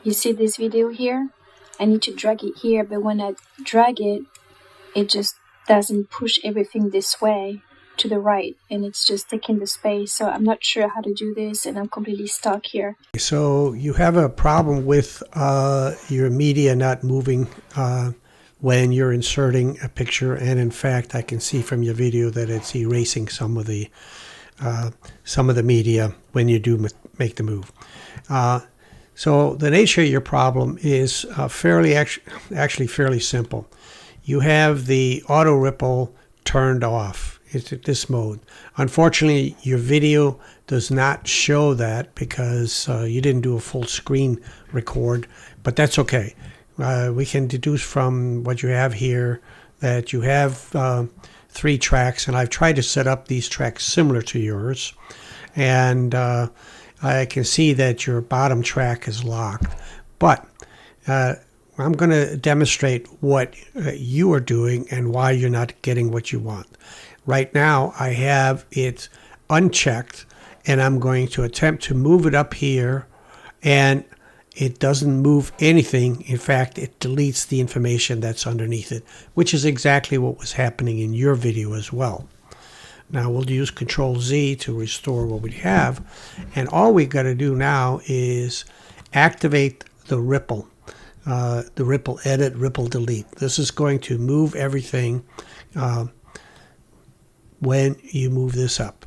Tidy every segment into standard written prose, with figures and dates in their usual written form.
You see this video here? I need to drag it here, but when I drag it, it just doesn't push everything this way to the right, and it's just taking the space. So I'm not sure how to do this, and I'm completely stuck here. So you have a problem with your media not moving when you're inserting a picture, and in fact I can see from your video that it's erasing some of the media when you do make the move. So the nature of your problem is actually fairly simple. You have the auto ripple turned off. It's at this mode. Unfortunately, your video does not show that because you didn't do a full screen record, but that's okay. We can deduce from what you have here that you have 3 tracks, and I've tried to set up these tracks similar to yours, and I can see that your bottom track is locked, but I'm going to demonstrate what you are doing and why you're not getting what you want. Right now I have it unchecked, and I'm going to attempt to move it up here, and it doesn't move anything. In fact, it deletes the information that's underneath it, which is exactly what was happening in your video as well. Now we'll use Control Z to restore what we have, and all we got to do now is activate the ripple edit, ripple delete. This is going to move everything when you move this up.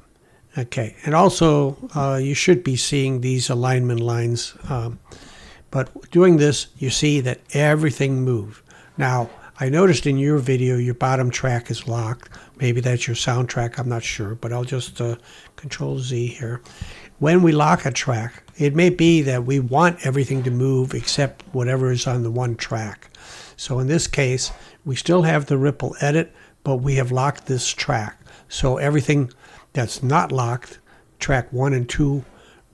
Okay, and also you should be seeing these alignment lines, but doing this you see that everything moved. Now I noticed in your video your bottom track is locked. Maybe that's your sound track, I'm not sure, but I'll just Control Z here. When we lock a track, it may be that we want everything to move except whatever is on the one track. So in this case, we still have the ripple edit, but we have locked this track. So everything that's not locked, track 1 and 2,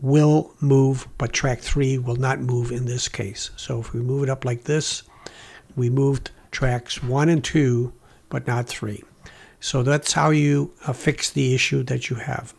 will move, but track 3 will not move in this case. So if we move it up like this, we moved tracks 1 and 2, but not 3. So that's how you fix the issue that you have.